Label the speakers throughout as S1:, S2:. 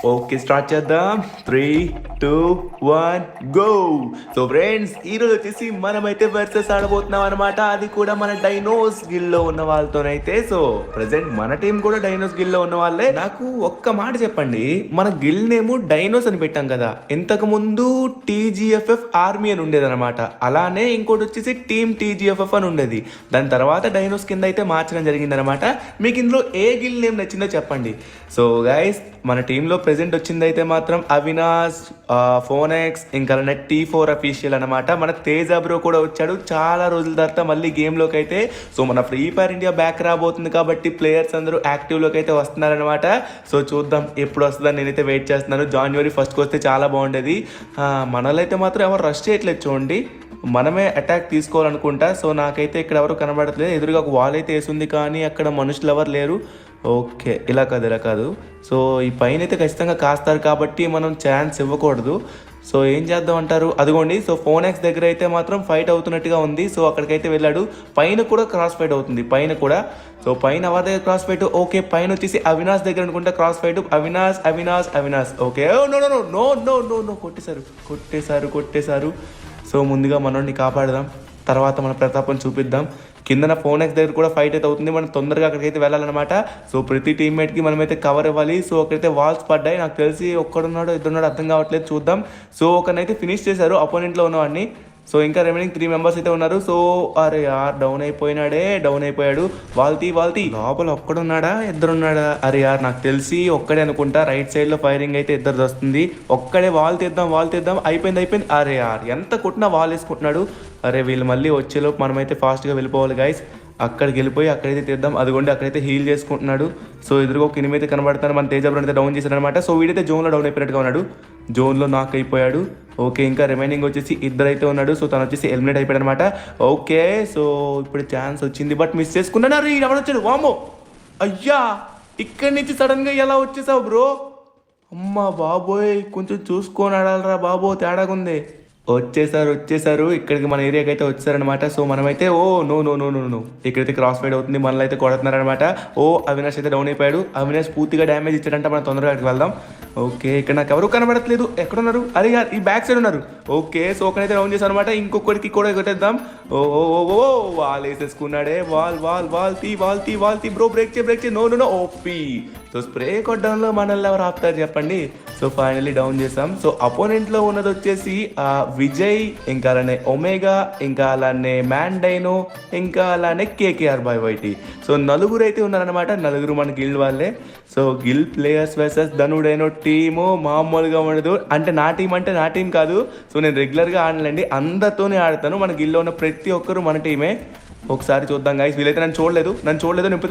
S1: Okay start చేద్దాం 3, 2, 1 go. So friends ఈరోజు వచ్చేసి మనమైతే వర్సెస్ ఆడబోతున్నాం అనమాట. అది కూడా మన డైనోస్ గిల్లో ఉన్న వాళ్ళతోనైతే. సో ప్రెసెంట్ మన టీం కూడా డైనోస్ గిల్లో ఉన్న వాళ్ళే. నాకు ఒక్క మాట చెప్పండి, మన గిల్ నేము డైనోస్ అని పెట్టాం కదా, ఇంతకు ముందు టీజీఎఫ్ఎఫ్ ఆర్మీ అని ఉండేది అనమాట. అలానే ఇంకోటి వచ్చేసి టీమ్ టీజీఎఫ్ఎఫ్ అని ఉండేది. దాని తర్వాత డైనోస్ కింద అయితే మార్చడం జరిగింది అనమాట. మీకు ఇందులో ఏ గిల్ నేమ్ నచ్చిందో చెప్పండి. సో గైస్ మన టీంలో ప్రెసెంట్ వచ్చింది అయితే మాత్రం అవినాష్, ఫోనెక్స్, ఇంకా T4 అఫీషియల్ అనమాట. మన తేజ బ్రో కూడా వచ్చాడు చాలా రోజుల తర్వాత మళ్ళీ గేమ్లోకి అయితే. సో మన ఫ్రీ ఫైర్ ఇండియా బ్యాక్ రాబోతుంది కాబట్టి ప్లేయర్స్ అందరూ యాక్టివ్లోకి అయితే వస్తున్నారనమాట. సో చూద్దాం ఎప్పుడు వస్తుందని నేనైతే వెయిట్ చేస్తున్నాను. January 1st వస్తే చాలా బాగుండేది. మనలో అయితే మాత్రం ఎవరు రష్ చేయట్లేదు చూడండి, మనమే అటాక్ తీసుకోవాలనుకుంటా. సో నాకైతే ఇక్కడ ఎవరు కనబడట్లేదు. ఎదురుగా ఒక వాల్ అయితే వేసింది కానీ అక్కడ మనుషులు ఎవరు లేరు. ఓకే ఇలా కాదు. సో ఈ పైన అయితే ఖచ్చితంగా కాస్తారు కాబట్టి మనం ఛాన్స్ ఇవ్వకూడదు. సో ఏం చేద్దాం అంటారు, అదిగోండి. సో ఫోనెక్స్ దగ్గర అయితే మాత్రం ఫైట్ అవుతున్నట్టుగా ఉంది. సో అక్కడికైతే వెళ్ళాడు. పైన కూడా క్రాస్ ఫైట్ అవుతుంది, పైన కూడా. సో పైన ఎవరి దగ్గర క్రాస్ ఫైట్? ఓకే పైన వచ్చేసి అవినాష్ దగ్గర అనుకుంటా cross fight. Avinash okay. No కొట్టేశారు. సో ముందుగా మనోడిని కాపాడదాం, తర్వాత మన ప్రతాపం చూపిద్దాం. కిందన ఫోనెక్స్ దగ్గర కూడా ఫైట్ అయితే అవుతుంది. మనం తొందరగా అక్కడికైతే వెళ్ళాలన్నమాట. సో ప్రతి టీమ్మేట్కి మనమైతే కవర్ ఇవ్వాలి. సో అక్కడైతే వాల్స్ పడ్డాయి. నాకు తెలిసి ఒక్కడున్నాడో ఇద్దరున్నాడో అర్థం కావట్లేదు, చూద్దాం. సో ఒకనైతే ఫినిష్ చేశారు అపోనెంట్లో ఉన్నవాడిని. సో ఇంకా రిమైనింగ్ 3 మెంబర్స్ అయితే ఉన్నారు. సో అరే డౌన్ అయిపోయాడు. వాల్తీ లోపల ఒక్కడున్నాడా ఇద్దరున్నాడా? అరే నాకు తెలిసి ఒక్కడే అనుకుంటా. రైట్ సైడ్ లో ఫైరింగ్ అయితే ఇద్దరు వస్తుంది. ఒక్కడే వాల్ తీద్దాం. అయిపోయింది. అరే ఎంత కొట్టినా వాల్ వేసుకుంటున్నాడు. అరే వీళ్ళు మళ్ళీ వచ్చేలోపు మనమైతే ఫాస్ట్గా వెళ్ళిపోవాలి గైస్. అక్కడికి వెళ్ళిపోయి అక్కడైతే తీద్దాం. అదిగోండి అక్కడైతే హీల్ చేసుకుంటున్నాడు. సో ఎదురుగా ఒక ఎనిమిది అయితే కనబడతాను. మన తేజబ్రో అయితే డౌన్ చేశాడు అనమాట. సో వీడైతే జోన్లో డౌన్ అయిపోయినట్టుగా ఉన్నాడు, జోన్లో నాక్ అయిపోయాడు. ఓకే ఇంకా రిమైనింగ్ వచ్చేసి ఇద్దరైతే ఉన్నాడు. సో తను వచ్చేసి ఎలిమినేట్ అయిపోయాడు అనమాట. ఓకే సో ఇప్పుడు ఛాన్స్ వచ్చింది బట్ మిస్ చేసుకున్నాను. అరే ఎవరు వచ్చాడు? వామో అయ్యా, ఇక్కడి నుంచి సడన్గా ఎలా వచ్చేసావు బ్రో? అమ్మా బాబోయ్, కొంచెం చూసుకొని ఆడాలరా బాబో, తేడాగుంది. వచ్చేసారు ఇక్కడికి మన ఏరియాకి అయితే వచ్చారనమాట. సో మనమైతే నో ఇక్కడైతే క్రాస్ ఫైడ్ అవుతుంది, మనలో అయితే కొడుతున్నారనమాట. అవినాష్ అయితే డౌన్ అయిపోయాడు. అవినాష్ పూర్తిగా డ్యామేజ్ ఇచ్చాడంట. మనం తొందరగా అక్కడికి వెళ్దాం. ఓకే ఇక్కడ నాకు ఎవరు కనబడట్లేదు, ఎక్కడున్నారు? అరే ఈ బ్యాక్ సైడ్ ఉన్నారు. ఓకే సో ఒకనైతే డౌన్ చేశారు అనమాట. ఇంకొకరికి కూడా కొట్టేద్దాం. వాల్ వేసేసుకున్నాడే. వాల్ తీ బ్రో, బ్రేక్ చే నో ఓపీ. సో స్ప్రే కొట్టడంలో మనల్ని ఎవరు ఆపుతారు చెప్పండి. సో ఫైనల్లీ డౌన్ చేసాం. సో అపోనెంట్లో ఉన్నది వచ్చేసి విజయ్, ఇంకా అలానే ఒమేగా, ఇంకా అలానే మ్యాండైనో, ఇంకా అలానే కేకేఆర్ బై వైటీ. సో నలుగురు అయితే ఉన్నారనమాట. నలుగురు మన గిల్డ్ వాళ్ళే. సో గిల్ ప్లేయర్స్ వర్సెస్ ధనుడైనో టీము మామూలుగా ఉండదు. అంటే నా టీం కాదు. సో నేను రెగ్యులర్గా ఆడలేండి, అందరితోనే ఆడతాను. మన గిల్లో ఉన్న ప్రతి ఒక్కరు మన టీమే. ఒకసారి చూద్దాం గైస్. వీలైతే నన్ను చూడలేదు. నేను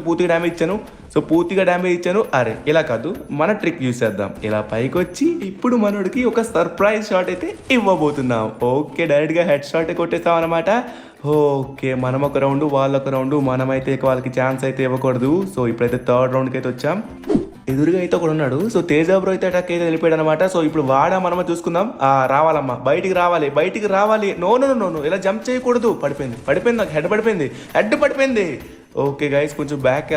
S1: పూర్తిగా డ్యామేజ్ ఇచ్చాను. అరే ఇలా కాదు, మన ట్రిక్ యూస్ చేద్దాం. ఇలా పైకి వచ్చి ఇప్పుడు మనోడికి ఒక సర్ప్రైజ్ షాట్ అయితే ఇవ్వబోతున్నాం. ఓకే డైరెక్ట్గా హెడ్ షాట్ కొట్టేస్తాం అనమాట. ఓకే మనం ఒక రౌండ్, వాళ్ళొక రౌండ్. మనమైతే వాళ్ళకి ఛాన్స్ అయితే ఇవ్వకూడదు. సో ఇప్పుడైతే 3rd రౌండ్కి అయితే వచ్చాం. ఎదురుగా అయితే ఒకడు ఉన్నాడు. సో తేజ బ్రో అయితే అటాక్ అయితే వెళ్ళిపోయాడు అనమాట. సో ఇప్పుడు మనమ చూసుకుందాం. రావాలమ్మా, బయటికి రావాలి. నో ఇలా జంప్ చేయకూడదు. పడిపోయింది నాకు హెడ్ పడిపోయింది. ఓకే గైస్ కొంచెం బ్యాక్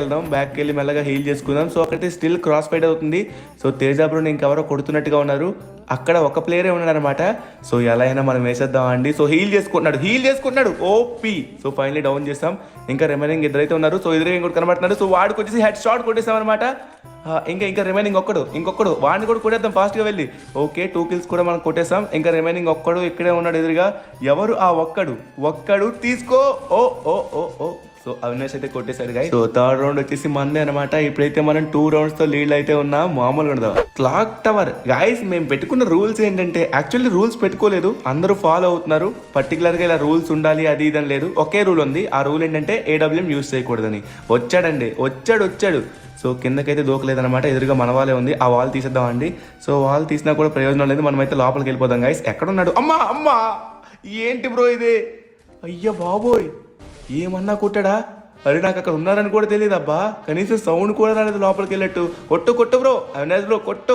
S1: వెళ్ళి మెల్లగా హీల్ చేసుకుందాం. సో అక్కడైతే స్టిల్ క్రాస్ ఫైట్ అవుతుంది. సో తేజ బ్రోని ఇంకెవరో కొడుతున్నట్టుగా ఉన్నారు. అక్కడ ఒక ప్లేయరే ఉన్నాడు అనమాట. సో ఎలా అయినా మనం వేసేద్దాం అండి. సో హీల్ చేసుకుంటున్నాడు ఓపీ. సో ఫైనల్లీ డౌన్ చేస్తాం. ఇంకా రిమైనింగ్ ఇద్దరైతే ఉన్నారు. సో ఎదురుగా ఇంకోటి కనబడుతున్నాడు. సో వాడికి వచ్చేసి హెడ్ షాట్ కొట్టేసాం అనమాట. ఇంకా రిమైనింగ్ ఇంకొకడు వాడిని కూడా కొట్టేద్దాం ఫాస్ట్గా వెళ్ళి. ఓకే 2 kills కూడా మనం కొట్టేసాం. ఇంకా రిమైనింగ్ ఒక్కడు ఇక్కడే ఉన్నాడు ఎదురుగా. ఎవరు ఆ ఒక్కడు తీసుకో. ఓ సో అవినాష్ అయితే కొట్టేశాడు గైస్. సో 3rd రౌండ్ వచ్చేసి మందే అనమాట. ఇప్పుడైతే మనం 2 rounds లీడ్ అయితే ఉన్నాం. మామూలుగా ఉండదు. క్లాక్ టవర్ గైస్ మేము పెట్టుకున్న రూల్స్ ఏంటంటే, యాక్చువల్లీ రూల్స్ పెట్టుకోలేదు, అందరూ ఫాలో అవుతున్నారు. పర్టికులర్గా ఇలా రూల్స్ ఉండాలి అది ఇదని లేదు. ఒకే రూల్ ఉంది. ఆ రూల్ ఏంటంటే AWM యూజ్ చేయకూడదని. వచ్చాడు. సో కిందకైతే దూకలేదనమాట. ఎదురుగా మన వాళ్ళే ఉంది. ఆ వాల్ తీసేద్దామండి. సో వాల్ తీసినా కూడా ప్రయోజనం లేదు. మనమైతే లోపలికి వెళ్ళిపోదాం గైస్. ఎక్కడున్నాడు? అమ్మా ఏంటి బ్రో ఇది? అయ్యా బాబోయ్, ఏమన్నా కొట్టాడా? అరే నాకు అక్కడ ఉన్నారని కూడా తెలియదు అబ్బా, కనీసం సౌండ్ కూడా రాలేదు లోపలికి వెళ్ళట్టు. కొట్టు బ్రో, అవినాష్ బ్రో, కొట్టు.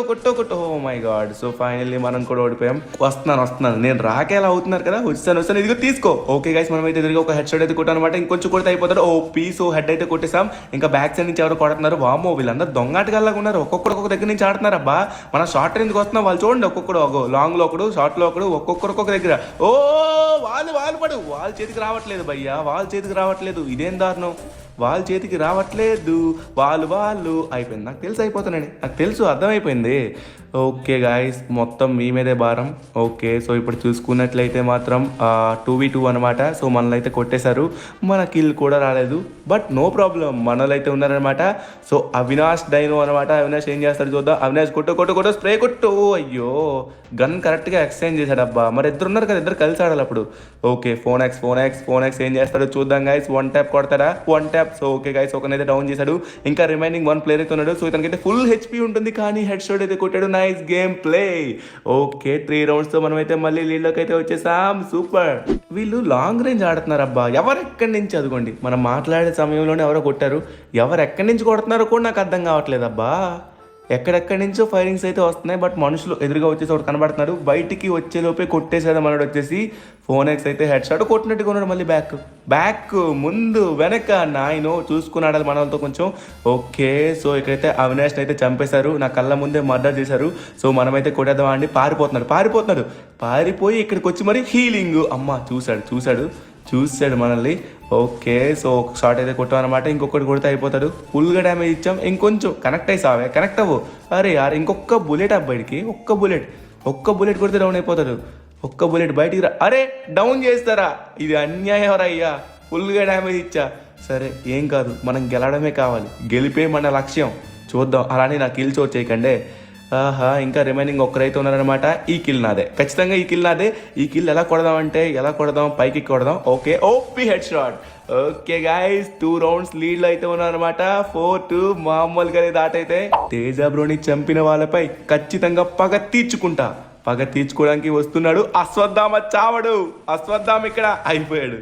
S1: Oh my god. So finally మనం కూడా ఓడిపోయాం. వస్తున్నాను, నేను రాకేలా అవుతున్నారు కదా, వస్తాను, ఇదిగో తీసుకో. ఓకే గైస్, మనం అయితే ఎదురుగా ఒక హెడ్ షాట్ అయితే కొట్టాను అనమాట. ఇంకొంచెం కొడితే అయిపోతాడు. ఓ పీస్ హెడ్ అయితే కొట్టేసాం. ఇంకా బ్యాక్ సైడ్ నుంచి ఎవరు కొడుతున్నారు, వామో వీళ్ళందరూ దొంగాటగాళ్ళగా ఉన్నారు. ఒక్కొక్కరు ఒక్కొక్క దగ్గర నుంచి ఆడుతున్నారు అబ్బా. మన షార్ట్ రేంజ్కి వస్తున్నాం, వాళ్ళు చూడండి, ఒక్కొక్కడు లాంగ్ లో ఒకడు, షార్ట్ లో ఒకడు, ఒక్కొక్క దగ్గర. ఓ వాళ్ళ చేతికి రావట్లేదు భయ్యా, వాళ్ళ చేతికి రావట్లేదు. ఇదేం దారుణం, వాళ్ళ చేతికి రావట్లేదు. వాళ్ళు అయిపోయింది. నాకు తెలుసు అయిపోతానని, నాకు తెలుసు, అర్థమైపోయింది. ఓకే గాయస్, మొత్తం మీ మీదే భారం. ఓకే, సో ఇప్పుడు చూసుకున్నట్లయితే మాత్రం 2v2 అనమాట. సో మనల్ని అయితే కొట్టేశారు, మన కిల్ కూడా రాలేదు. బట్ నో ప్రాబ్లం, మనలో అయితే ఉన్నారనమాట. సో అవినాష్ డైనో అనమాట. అవినాష్ ఏం చేస్తాడు చూద్దాం. అవినాష్ కొట్టు స్ప్రే కొట్టు. అయ్యో, గన్ కరెక్ట్గా ఎక్స్చేంజ్ చేశాడు అబ్బా. మరి ఇద్దరు ఉన్నారు కదా, ఇద్దరు కలిసి ఆడాలి అప్పుడు. ఓకే, ఫోన్ ఎక్స్ ఏం చేస్తాడో చూద్దాం గైస్. 1 ట్యాప్ కొడతాడా, 1 ట్యాప్. సో ఓకే గైస్, ఒకనైతే డౌన్ చేశాడు. ఇంకా రిమైనింగ్ 1 ప్లేయర్ అయితే ఉన్నాడు. సో ఇతనికైతే ఫుల్ హెచ్పి ఉంటుంది, కానీ హెడ్ షాట్ అయితే కొట్టాడు. Nice game play. Okay, 3 rounds తో మనమైతే మళ్ళీ లీడ్లోకి అయితే వచ్చేసాం. సూపర్. వీళ్ళు లాంగ్ రేంజ్ ఆడుతున్నారు అబ్బా. ఎవరెక్కడి నుంచి, అదిగోండి మనం మాట్లాడే సమయంలోనే ఎవరో కొట్టారు. ఎవరెక్కడి నుంచి కొడుతున్నారో కూడా నాకు అర్థం కావట్లేదు అబ్బా. ఎక్కడెక్కడి నుంచో ఫైరింగ్స్ అయితే వస్తున్నాయి, బట్ మనుషులు ఎదురుగా వచ్చేసి ఒకటి కనబడుతున్నాడు. బయటికి వచ్చేలోపే కొట్టేసాడు మనోడు వచ్చేసి. ఫోన్ ఎక్స్ అయితే హెడ్ షాట్ కొట్టినట్టుగా ఉన్నాడు. మళ్ళీ బ్యాక్ ముందు వెనక నాయనో చూసుకున్నాడు మన వాళ్ళతో కొంచెం. ఓకే, సో ఇక్కడైతే అవినాష్ని అయితే చంపేశారు, నా కళ్ళ ముందే మర్డర్ చేశారు. సో మనమైతే కొట్టేద్దాం అండి. పారిపోయి ఇక్కడికి వచ్చి మరి హీలింగ్. అమ్మ చూశాడు మనల్ని. ఓకే, సో ఒక షాట్ అయితే కొట్టాం అనమాట. ఇంకొకటి కొడితే అయిపోతాడు. ఫుల్గా డ్యామేజ్ ఇచ్చాం. ఇంకొంచెం కనెక్ట్ అవ్వు. అరే యార్, ఇంకొక బుల్లెట్ అబ్బాయికి, ఒక్క బుల్లెట్ కొడితే డౌన్ అయిపోతాడు. ఒక్క బుల్లెట్ బయటికి రా. అరే డౌన్ చేస్తారా, ఇది అన్యాయం అయ్యా. ఫుల్గా డ్యామేజ్ ఇచ్చా. సరే ఏం కాదు, మనం గెలవడమే కావాలి, గెలిపే మన లక్ష్యం. చూద్దాం. అలానే నా కిల్ చోట్ చేయకండి. ఇంకా రిమైనింగ్ ఒక్కరైతే ఉన్నారనమాట. ఈ కిల్ నాదే, ఖచ్చితంగా ఈ కిల్ నాదే. ఈ కిల్ ఎలా కొడదాం, పైకి కొడదాం. Okay, OP head shot. Okay guys, 2 rounds లీడ్లో అయితే ఉన్నారనమాట. 4-2 మామూలుగా దాటైతే తేజ బ్రోని చంపిన వాళ్ళపై ఖచ్చితంగా పగ తీర్చుకోవడానికి వస్తున్నాడు అశ్వత్థామ. చావడు అశ్వత్థామ, ఇక్కడ అయిపోయాడు.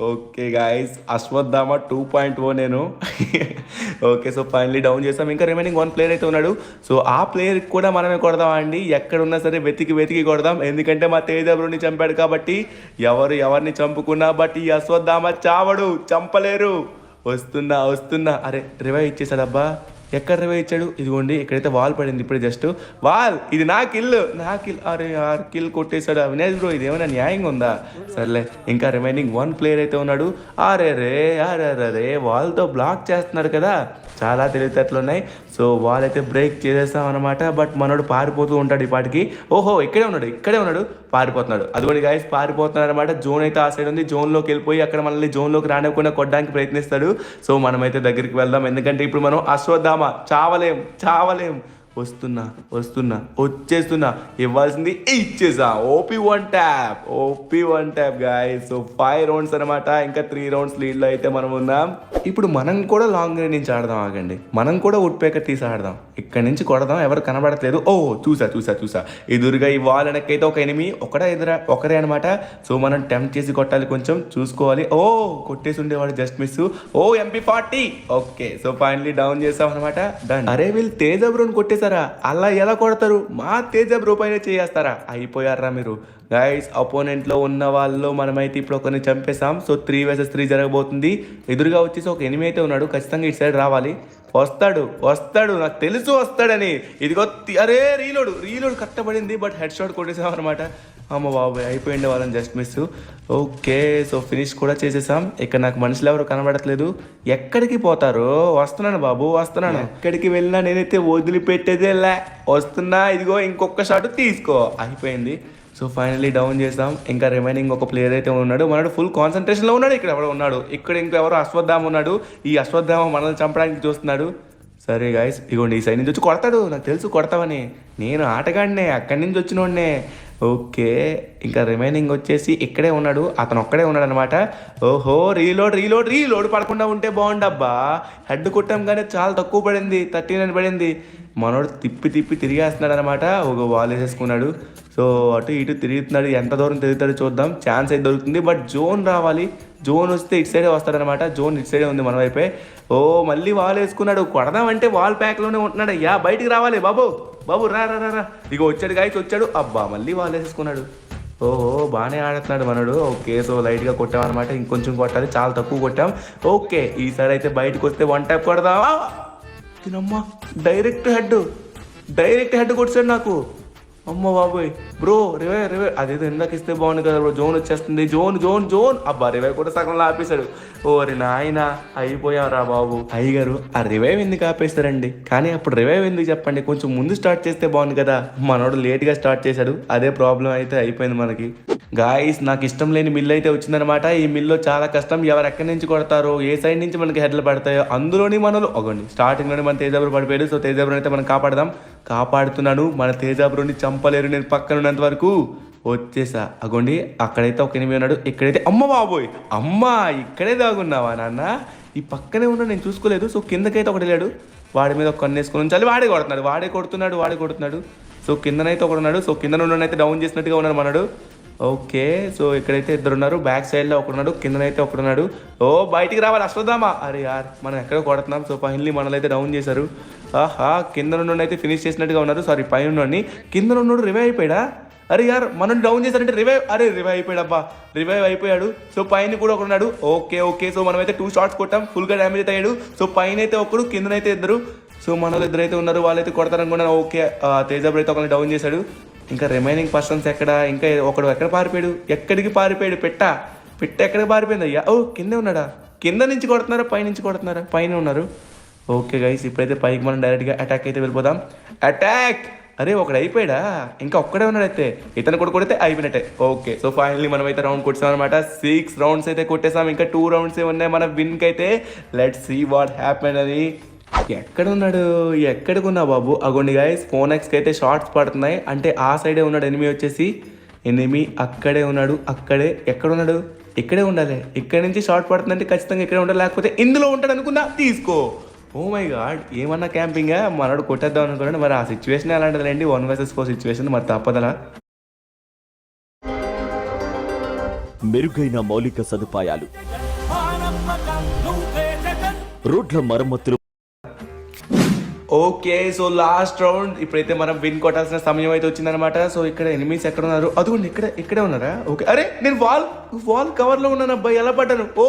S1: ఓకే గాయస్, అశ్వత్థామ 2.0 నేను. ఓకే, సో ఫైనలీ డౌన్ చేసాం. ఇంకా రిమైనింగ్ 1 ప్లేయర్ అయితే ఉన్నాడు. సో ఆ ప్లేయర్కి కూడా మనమే కొడదాం అండి. ఎక్కడున్నా సరే వెతికి కొడదాం, ఎందుకంటే మా తేజ బ్రోని చంపాడు కాబట్టి. ఎవరిని చంపుకున్నా బట్ ఈ అశ్వత్థామ చావడు, చంపలేరు. వస్తున్నా. అరే రివైవ్ ఇచ్చేసాడబ్బా. ఎక్కడ రివైవ్ ఇచ్చాడు, ఇదిగోండి ఇక్కడైతే వాల్ పడింది ఇప్పుడే, జస్ట్ వాల్. ఇది నా కిల్. అరే యార్, కిల్ కొట్టేశాడు అవినాష్ బ్రో. ఇది ఏమైనా న్యాయంగా ఉందా? సర్లే, ఇంకా రిమైనింగ్ 1 ప్లేయర్ అయితే ఉన్నాడు. అరే వాల్తో బ్లాక్ చేస్తున్నాడు కదా, చాలా తెలివితేటలు ఉన్నాయి. సో వాల్ అయితే బ్రేక్ చేసేస్తాం అనమాట. బట్ మనోడు పారిపోతూ ఉంటాడు ఈ పాటికి. ఓహో, ఇక్కడే ఉన్నాడు, పారిపోతున్నాడు. అదిగోండి గాయస్, పారిపోతున్నాడు అనమాట. జోన్ అయితే ఆ సైడ్ ఉంది. జోన్లోకి వెళ్ళిపోయి అక్కడ మనల్ని జోన్లోకి రానివ్వకుండా కొట్టడానికి ప్రయత్నిస్తాడు. సో మనమైతే దగ్గరికి వెళ్దాం, ఎందుకంటే ఇప్పుడు మనం అశ్వత్థామ చావలేం. వచ్చేస్తున్నా. ఇవ్వాల్సింది ఇచ్చేసా. OP one tap guys. So 5 rounds అనమాట. ఇంకా 3 రౌండ్స్ లీడ్లో అయితే మనం ఉన్నాం. ఇప్పుడు మనం కూడా లాంగ్ రేంజ్ నుంచి ఆడదాం. ఆగండి, మనం కూడా వుడ్ పేకర్ తీసి ఆడదాం. ఇక్కడ నుంచి కొడదాం. ఎవరు కనబడట్లేదు. ఓ చూసా. ఎదురుగా ఈ వాల్ వెనక్కైతే ఒక ఎనిమి, ఒకరే అనమాట. సో మనం టెంప్ట్ చేసి కొట్టాలి, కొంచెం చూసుకోవాలి. ఓ కొట్టేసి ఉండేవాడు, జస్ట్ మిస్. ఓ MP40. Okay, so finally down చేసాం అనమాట. డన్. అరే వీళ్ళు తేజ బ్రోని కొట్టేశారా? అలా ఎలా కొడతారు? మా తేజ బ్రో పైన చేస్తారా? అయిపోయారా మీరు గైస్. అపోనెంట్లో ఉన్న వాళ్ళు మనమైతే ఇప్పుడు ఒకరిని చంపేసాం. సో 3 vs 3 జరగబోతుంది. ఎదురుగా వచ్చేసి ఒక ఎనిమి అయితే ఉన్నాడు, ఖచ్చితంగా ఇటు సైడ్ రావాలి. వస్తాడు, నాకు తెలుసు వస్తాడని. ఇదిగో అరే రీలోడ్ కట్టబడింది, బట్ హెడ్ షాట్ కొట్టేసాం అనమాట. అమ్మ బాబాయ్, అయిపోయింది వాళ్ళని, just miss. Okay, so finish కూడా చేసేసాం. ఇక్కడ నాకు మనుషులు ఎవరు కనబడట్లేదు. ఎక్కడికి పోతారు? వస్తున్నాను బాబు, ఎక్కడికి వెళ్ళినా నేనైతే వదిలిపెట్టేదే వస్తున్నా. ఇదిగో ఇంకొక షాట్ తీసుకో, అయిపోయింది. సో ఫైనలీ డౌన్ చేసాం. ఇంకా రిమైనింగ్ ఒక ప్లేయర్ అయితే ఉన్నాడు. మనడు ఫుల్ కాన్సన్ట్రేషన్లో ఉన్నాడు. ఇక్కడ ఇంకెవరో అశ్వత్థామ ఉన్నాడు. ఈ అశ్వత్థామ మనల్ని చంపడానికి చూస్తున్నాడు. సరే గాయస్, ఇగోండి ఈ సైడ్ నుంచి వచ్చి కొడతాడు. నాకు తెలుసు కొడతావని, నేను ఆటగాడినే, అక్కడి నుంచి వచ్చినోడినే. ఓకే, ఇంకా రిమైనింగ్ వచ్చేసి ఇక్కడే ఉన్నాడు, అతను ఒక్కడే ఉన్నాడు అనమాట. ఓహో, రీలోడ్ పడకుండా ఉంటే బాగుండబ్బా. హెడ్ కొట్టాం కానీ చాలా తక్కువ పడింది, 39 పడింది. మనోడు తిప్పి తిరిగేస్తున్నాడు అనమాట. ఒక వాల్ వేసేసుకున్నాడు. సో అటు ఇటు తిరుగుతున్నాడు. ఎంత దూరం తిరుగుతాడు చూద్దాం. ఛాన్స్ అయితే దొరుకుతుంది, బట్ జోన్ రావాలి. జోన్ వస్తే ఇటు సైడే వస్తాడనమాట. జోన్ ఇటు సైడే ఉంది మన వైపే. ఓ మళ్ళీ వాల్ వేసుకున్నాడు. కొడదామంటే వాల్ ప్యాక్లోనే ఉంటున్నాడు. అయ్యా బయటికి రావాలి బాబు, బాబు రా రా రా. ఇక వచ్చాడు గాయస్, వచ్చాడు. అబ్బా మళ్ళీ వాల్ వేసేసుకున్నాడు. ఓహో బాగానే ఆడుతున్నాడు మనడు. ఓకే సో లైట్గా కొట్టామన్నమాట. ఇంకొంచెం కొట్టాలి, చాలా తక్కువ కొట్టాం. ఓకే ఈసారి అయితే బయటకు వస్తే 1 ట్యాప్ కొడదామా. తినమ్మా, డైరెక్ట్ హెడ్ కొట్టాడు నాకు. అమ్మ బాబోయ్ బ్రో, రివే అదేదో ఇందాక ఇస్తే బాగుంది కదా బ్రో. జోన్ వచ్చేస్తుంది, జోన్. అబ్బా రివైవ్ కూడా సగంలో ఆపేశాడు. ఓరి నాయన అయిపోయారా బాబు. అయ్యగారు ఆ రివైవ్ ఎందుకు ఆపేస్తారండి? కానీ అప్పుడు రివైవ్ ఎందుకు చెప్పండి, కొంచెం ముందు స్టార్ట్ చేస్తే బాగుంది కదా. మనోడు లేట్గా స్టార్ట్ చేశాడు, అదే ప్రాబ్లం అయితే అయిపోయింది మనకి. గాయస్ నాకు ఇష్టం లేని మిల్లు అయితే వచ్చిందనమాట. ఈ మిల్లో చాలా కష్టం. ఎవరు ఎక్కడి నుంచి కొడతారో, ఏ సైడ్ నుంచి మనకి హెడ్లు పడతాయో అందులోని మనలో ఒకటి స్టార్టింగ్లోనే మన తేజాబ్రో పడిపోయాడు. సో తేజాబ్రోని అయితే మనం కాపాడుతున్నాను. మన తేజాబ్రోని చంపలేరు నేను పక్కన ఉన్నంత వరకు. వచ్చేసా అగోండి, అక్కడైతే ఒక ఎనిమిది ఉన్నాడు. ఇక్కడైతే అమ్మ బాబోయ్, అమ్మా ఇక్కడే దాగున్నావా నాన్న? ఈ పక్కనే ఉన్నా నేను చూసుకోలేదు. సో కిందకైతే ఒకటి వెళ్ళాడు. వాడి మీద ఒక కన్ను వేసుకొని ఉంచాలి. వాడే కొడుతున్నాడు. సో కిందనైతే ఒకడు ఉన్నాడు. సో కింద అయితే డౌన్ చేసినట్టుగా ఉన్నాడు మనడు. ఓకే సో ఇక్కడైతే 2 ఉన్నారు. బ్యాక్ సైడ్లో ఒకడున్నాడు, కిందనైతే ఒకడున్నాడు. ఓ బయటికి రావాలి అశ్వత్థామ. అరే యార్ మనం ఎక్కడ కొడుతున్నాం. సో ఫైనల్లీ మనల్ని అయితే డౌన్ చేశారు. ఆహా కింద నుండి అయితే ఫినిష్ చేసినట్టుగా ఉన్నారు. సారీ పైన నుండి కింద నుండి రివైవ్ అయిపోయాడా? అరే యార్ మనం డౌన్ చేశారంటే రివైవ్ అయిపోయాడు. అబ్బా రివైవ్ అయిపోయాడు. సో పైన కూడా ఒకడున్నాడు. ఓకే సో మనం అయితే 2 షాట్స్ కొట్టాం. ఫుల్గా డ్యామేజ్ అయితే అయ్యాడు. సో పైన అయితే ఒకడు, కిందనైతే 2. సో మనలో 2 అయితే ఉన్నారు. వాళ్ళైతే కొడతారనుకున్నాను. ఓకే తేజాబ్రో అయితే ఒకరిని డౌన్ చేశాడు. ఇంకా రిమైనింగ్ పర్సన్స్ ఎక్కడ? ఇంకా ఒకడు ఎక్కడ పారిపోయాడు? ఎక్కడికి పారిపోయాడు? పెట్ట ఎక్కడికి పారిపోయింది అయ్యా? ఓ కిందే ఉన్నాడా? కింద నుంచి కొడుతున్నారా, పై నుంచి కొడుతున్నారా? పైన ఉన్నారు. ఓకే గైస్ ఇప్పుడైతే పైకి మనం డైరెక్ట్గా అటాక్ అయితే వెళ్ళిపోదాం. అటాక్. అరే ఒకడు అయిపోయాడా? ఇంకా ఒక్కడే ఉన్నాడు. అయితే ఇతను కూడా కొడితే అయిపోయినట్టే. ఓకే సో ఫైనల్లీ మనం అయితే రౌండ్ కొట్టాం అనమాట. 6 రౌండ్స్ అయితే కొట్టేసాం. ఇంకా 2 రౌండ్స్ ఉన్నాయి మన విన్కి అయితే. లెట్స్ సీ వాట్ హ్యాపెన్ అది. ఎక్కడికున్నా బాబు? అగోండి గాయస్ ఫోన్ ఎక్స్కి అయితే షార్ట్స్ పడుతున్నాయి. అంటే ఆ సైడే ఉన్నాడు ఎనిమి వచ్చేసి. ఎనిమి అక్కడే ఉన్నాడు. ఎక్కడున్నాడు? ఇక్కడే ఉండాలి. ఇక్కడి నుంచి షార్ట్ పడుతుందంటే ఖచ్చితంగా ఇక్కడే ఉండాలి, లేకపోతే ఇందులో ఉంటాడు అనుకున్నా. తీసుకో. ఓ మై గాడ్ ఏమన్నా క్యాంపింగా మనోడు కొట్టేద్దాం అనుకున్నాడు. మరి ఆ సిచ్యువేషన్ ఎలాంటిదండి? 1 vs 4 situation. మరి తప్పదలా.
S2: మెరుగైన మౌలిక సదుపాయాలు, రోడ్ల మరమ్మతులు.
S1: Okay so last round. ఇప్పుడైతే మనం విన్ కొట్టాల్సిన సమయం అయితే వచ్చిందనమాట. సో ఇక్కడ ఎనిమీస్ ఎక్కడ ఉన్నారు? అదిగోండి ఇక్కడే ఉన్నారా? ఓకే అరే నేను వాల్ కవర్లో ఉన్నాను. అబ్బాయి ఎలా పడ్డాను? ఓ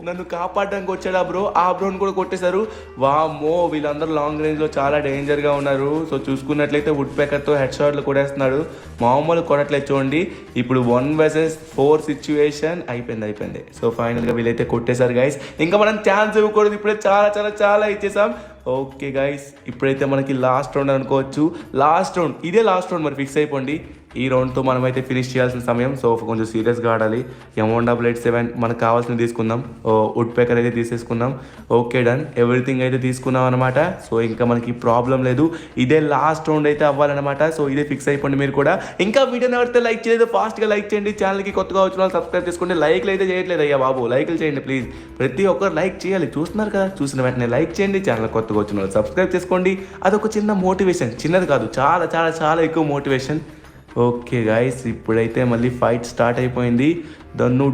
S1: నన్ను కాపాడడానికి వచ్చాడు ఆ బ్రో. ఆ బ్రోని కూడా కొట్టేశారు. వామ్మో వీళ్ళందరూ లాంగ్ రేంజ్లో చాలా డేంజర్గా ఉన్నారు. సో చూసుకున్నట్లయితే వుడ్ పేకర్తో హెడ్ షాట్లు కొట్టేస్తున్నాడు. మామూలు కొనట్లేదు చూడండి. ఇప్పుడు 1 vs 4 సిచ్యువేషన్ అయిపోయింది. సో ఫైనల్గా వీళ్ళైతే కొట్టేశారు గైస్. ఇంకా మనం ఛాన్స్ ఇవ్వకూడదు. ఇప్పుడే చాలా ఇచ్చేసాం. ఓకే గైస్ ఇప్పుడైతే మనకి లాస్ట్ రౌండ్ అనుకోవచ్చు. ఇదే లాస్ట్ రౌండ్. మరి ఫిక్స్ అయిపోండి. ఈ రౌండ్తో మనమైతే ఫినిష్ చేయాల్సిన సమయం. సో కొంచెం సీరియస్గా ఆడాలి. M188 మనకు కావాల్సింది తీసుకుందాం. వుడ్ పేకర్ అయితే తీసేసుకుందాం. Okay done. ఎవ్రీథింగ్ అయితే తీసుకున్నాం అనమాట. సో ఇంకా మనకి ప్రాబ్లం లేదు. ఇదే లాస్ట్ రౌండ్ అయితే అవ్వాలన్నమాట. సో ఇదే ఫిక్స్ అయిపోండి మీరు కూడా. ఇంకా వీడియోని ఎవరైతే లైక్ చేయలేదు ఫాస్ట్గా లైక్ చేయండి. ఛానల్కి కొత్తగా వచ్చిన వాళ్ళు సబ్స్క్రైబ్ చేసుకోండి. లైక్లు అయితే చేయట్లేదు అయ్యా బాబు. లైక్లు చేయండి ప్లీజ్. ప్రతి ఒక్కరు లైక్ చేయాలి. చూస్తున్నారు కదా, చూసిన వెంటనే లైక్ చేయండి. ఛానల్ కొత్తగా వచ్చిన వాళ్ళు సబ్స్క్రైబ్ చేసుకోండి. అదొక చిన్న మోటివేషన్. చిన్నది కాదు, చాలా ఎక్కువ మోటివేషన్. ఓకే గాయస్ ఇప్పుడైతే మళ్ళీ ఫైట్ స్టార్ట్ అయిపోయింది. దన్ను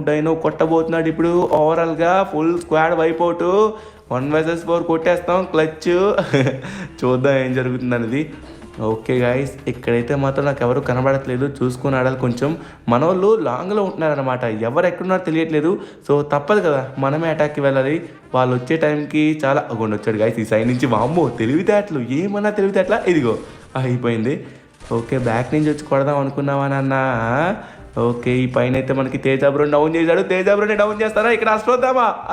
S1: డైనో కొట్టబోతున్నాడు ఇప్పుడు. ఓవరాల్గా ఫుల్ స్క్వాడ్ వైపౌట్. 1 vs 4 కొట్టేస్తాం. క్లచ్ చూద్దాం ఏం జరుగుతుంది అనేది. ఓకే గాయస్ ఇక్కడైతే మాత్రం నాకు ఎవరు కనబడట్లేదు. చూసుకుని ఆడాలి కొంచెం. మన వాళ్ళు లాంగ్లో ఉంటున్నారనమాట. ఎవరు ఎక్కడున్నారో తెలియట్లేదు. సో తప్పదు కదా, మనమే అటాక్కి వెళ్ళాలి. వాళ్ళు వచ్చే టైంకి చాలా అగొండి వచ్చాడు గాయస్ ఈ సైడ్ నుంచి. వామ్మో తెలివితేటలు, ఏమన్నా తెలివితేటలా. ఇదిగో అయిపోయింది. ఓకే బ్యాక్ నుంచి వచ్చి కొడదాం అనుకున్నావా నాన్న? ఓకే ఈ పైన అయితే మనకి తేజాబ్రో డౌన్ చేశాడు. తేజాబ్రోని డౌన్ చేస్తారా? ఇక్కడ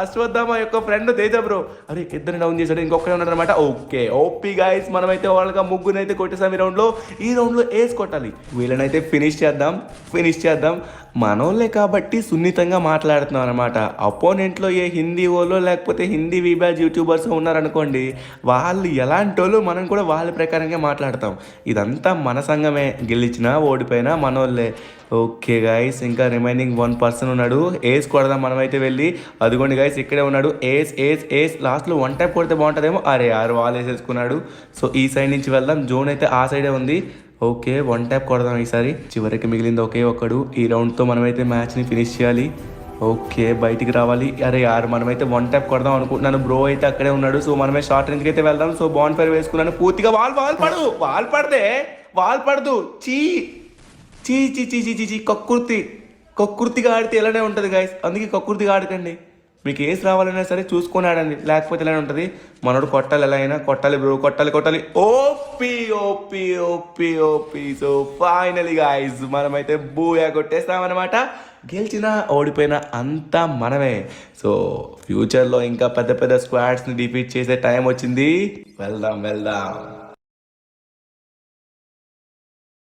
S1: అశ్వత్థామ యొక్క ఫ్రెండ్ తేజాబ్రో. అరే ఇద్దరిని డౌన్ చేశాడు. ఇంకొకరే ఉన్నాడు అనమాట. ఓకే ఓపీ గాయస్ మనమైతే వాళ్ళగా ముగ్గురు అయితే కొట్టేసాం ఈ రౌండ్లో ఏస్ కొట్టాలి. వీళ్ళనైతే ఫినిష్ చేద్దాం. మనోళ్ళే కాబట్టి సున్నితంగా మాట్లాడుతున్నాం అనమాట. అపోనెంట్లో ఏ హిందీ వాళ్ళు లేకపోతే హిందీ వీబ్యాజ్ యూట్యూబర్స్ ఉన్నారనుకోండి, వాళ్ళు ఎలాంటి వాళ్ళు మనం కూడా వాళ్ళ ప్రకారంగా మాట్లాడతాం. ఇదంతా మన సంఘమే. గెలిచినా ఓడిపోయినా మనోళ్ళే. ఓకే గాయస్ ఇంకా రిమైనింగ్ 1 person ఉన్నాడు. ఏస్ కొడదాం మనమైతే వెళ్ళి. అదిగోండి గాయస్ ఇక్కడే ఉన్నాడు. ఏస్ లాస్ట్లో 1 ట్యాప్ కొడితే బాగుంటుందేమో. అరే వాల్ వేసేసుకున్నాడు. సో ఈ సైడ్ నుంచి వెళ్దాం. జోన్ అయితే ఆ సైడే ఉంది. ఓకే 1 ట్యాప్ కొడదాం ఈసారి. చివరికి మిగిలింది ఒకే ఒక్కడు. ఈ రౌండ్తో మనమైతే మ్యాచ్ని ఫినిష్ చేయాలి. ఓకే బయటికి రావాలి. అరే యార్ మనమైతే వన్ ట్యాప్ కొడదాం అనుకుంటున్నాను. బ్రో అయితే అక్కడే ఉన్నాడు. సో మనమే షార్ట్ రేంజ్కి అయితే వెళ్దాం. సో బాన్ ఫైర్ వేసుకున్నాను. పూర్తిగా వాల్ పడితే వాల్ పడదు. చీ చీ చీ చీ చీ చీ చీ కక్కుర్తిగా ఆడితే ఇలానే ఉంటుంది గాయస్. అందుకే కక్కుర్తిగా ఆడకండి. మీకు ఏసి రావాలన్నా సరే చూసుకొని ఆడండి, లేకపోతే ఇలానే ఉంటుంది. మనోడు కొట్టాలి, ఎలా అయినా కొట్టాలి బ్రో, కొట్టాలి. OP OP OP OP. So finally guys మనమైతే బూయా కొట్టేస్తామన్నమాట. గెలిచినా ఓడిపోయినా అంతా మనమే. సో ఫ్యూచర్లో ఇంకా పెద్ద స్క్వాడ్స్ని డిఫీట్ చేసే టైం వచ్చింది. వెళ్దాం.